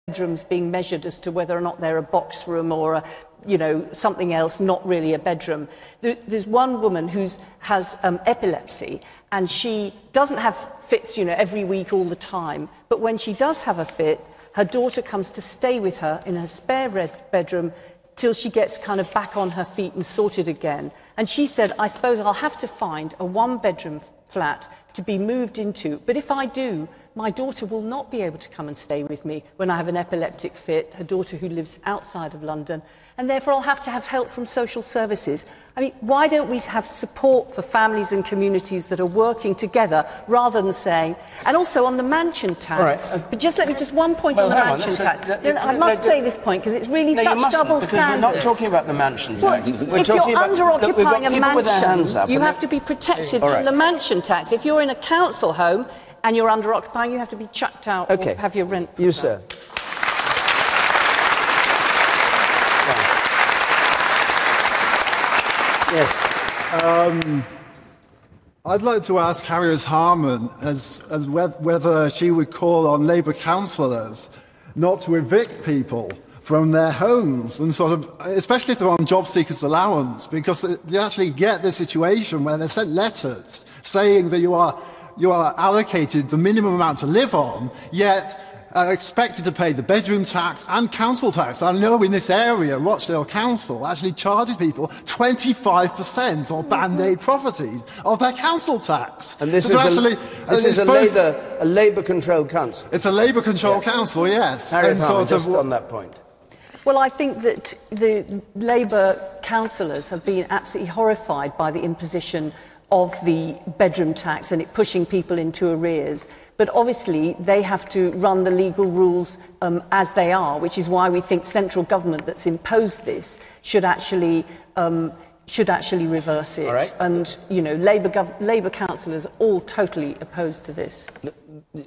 bedrooms being measured as to whether or not they're a box room or something else, not really a bedroom. There's one woman who has epilepsy, and she doesn't have fits, every week all the time. But when she does have a fit, her daughter comes to stay with her in her spare bedroom till she gets kind of back on her feet and sorted again. And she said, I suppose I'll have to find a one-bedroom flat to be moved into. But if I do, my daughter will not be able to come and stay with me when I have an epileptic fit, her daughter who lives outside of London, and therefore I'll have to have help from social services. I mean, why don't we have support for families and communities that are working together rather than saying, and also on the mansion tax, right. But just let me, just one point on the mansion tax. I must say this point because it's really such double standards. We're not talking about the mansion tax. If you're under-occupying a mansion, you have to be protected from the mansion tax. If you're in a council home and you're under-occupying, you have to be chucked out or have your rent. You, sir. Yes. I'd like to ask Harriet Harman as whether she would call on Labour councillors not to evict people from their homes, and especially if they're on job seekers allowance, because you actually get this situation where they're sent letters saying that you are allocated the minimum amount to live on, yet expected to pay the bedroom tax and council tax. I know in this area, Rochdale Council actually charges people 25% on Band-Aid properties of their council tax. And this is a Labour-controlled council. It's a Labour-controlled council, yes. Harriet Harman, just on that point. Well, I think that the Labour councillors have been absolutely horrified by the imposition of the bedroom tax and it pushing people into arrears. But obviously they have to run the legal rules as they are, which is why we think central government that's imposed this should actually reverse it. All right. And Labour councillors are all totally opposed to this.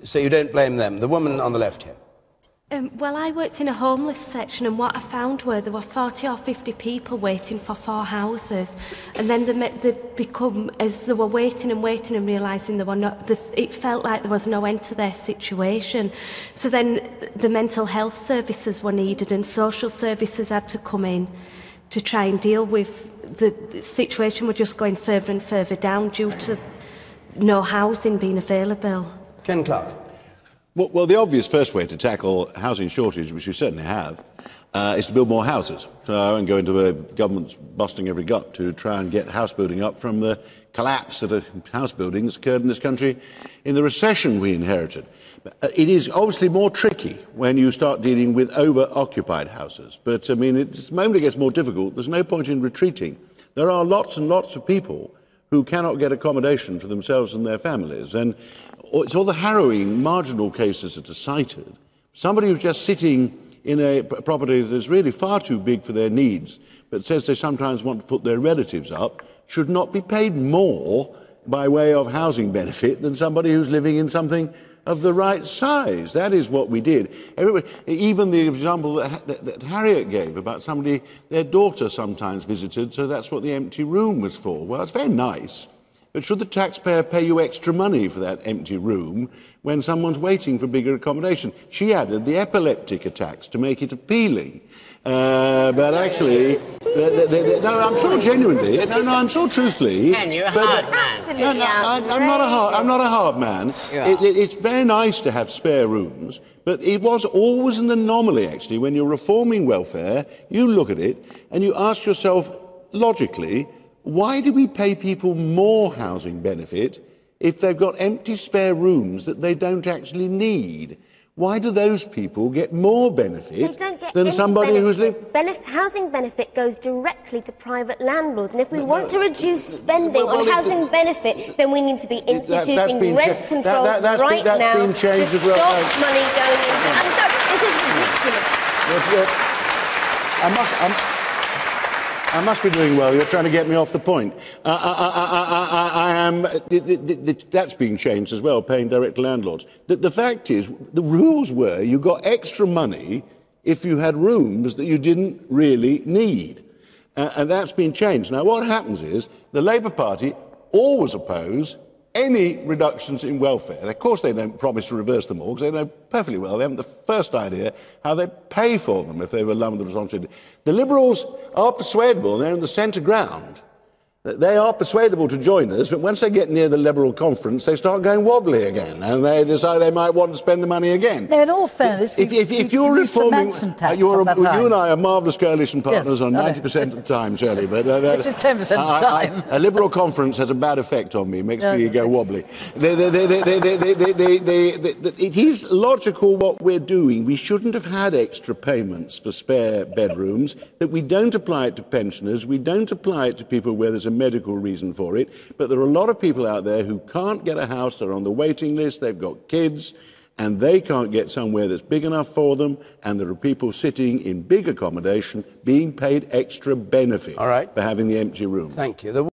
So you don't blame them. The woman on the left here. Well, I worked in a homeless section, and what I found were there were 40 or 50 people waiting for 4 houses, and then they'd become, as they were waiting and realising there were not, it felt like there was no end to their situation. So then the mental health services were needed, and social services had to come in to try and deal with the situation. We're just going further and further down due to no housing being available. Ken Clarke. Well, the obvious first way to tackle housing shortage, which we certainly have, is to build more houses. So I won't go into a government's busting every gut to try and get house building up from the collapse that house building that's occurred in this country in the recession we inherited. It is obviously more tricky when you start dealing with over-occupied houses. But, I mean, the moment it gets more difficult, there's no point in retreating. There are lots and lots of people who cannot get accommodation for themselves and their families. And it's all the harrowing marginal cases that are cited. Somebody who's just sitting in a property that is really far too big for their needs, but says they sometimes want to put their relatives up, should not be paid more by way of housing benefit than somebody who's living in something of the right size. That is what we did. Even the example that Harriet gave about somebody, their daughter sometimes visited, so that's what the empty room was for. Well, it's very nice. But should the taxpayer pay you extra money for that empty room when someone's waiting for bigger accommodation? She added the epileptic attacks to make it appealing. But actually, no, I'm sure genuinely, I'm sure truthfully. Ken, you're a hard man. I'm not a hard man. It's very nice to have spare rooms, but it was always an anomaly, actually, when you're reforming welfare, you look at it and you ask yourself, logically, why do we pay people more housing benefit if they've got empty spare rooms that they don't actually need? Why do those people get more benefit than somebody who's living? Housing benefit goes directly to private landlords, and if we want to reduce spending on housing benefit, then we need to be instituting rent controls right now to stop money going into. I'm sorry, this is ridiculous. I must be doing well. You're trying to get me off the point. That's being changed as well, paying direct to landlords. The fact is, the rules were you got extra money if you had rooms that you didn't really need. And that's been changed. Now, what happens is the Labour Party always oppose any reductions in welfare. Of course, they don't promise to reverse them all, because they know perfectly well they haven't the first idea how they pay for them if they were lump of the responsibility. The Liberals are persuadable, they're in the centre ground. They are persuadable to join us, but once they get near the Liberal conference, they start going wobbly again, and they decide they might want to spend the money again. No, in all fairness, if you're reforming, you and I are marvellous coalition partners on 90% of the time, Shirley, but this is 10% of the time. A Liberal conference has a bad effect on me, makes me go wobbly. It is logical what we're doing. We shouldn't have had extra payments for spare bedrooms, that we don't apply it to pensioners, we don't apply it to people where there's a medical reason for it, but there are a lot of people out there who can't get a house, they're on the waiting list, they've got kids, and they can't get somewhere that's big enough for them, and there are people sitting in big accommodation being paid extra benefit for having the empty room. Thank you.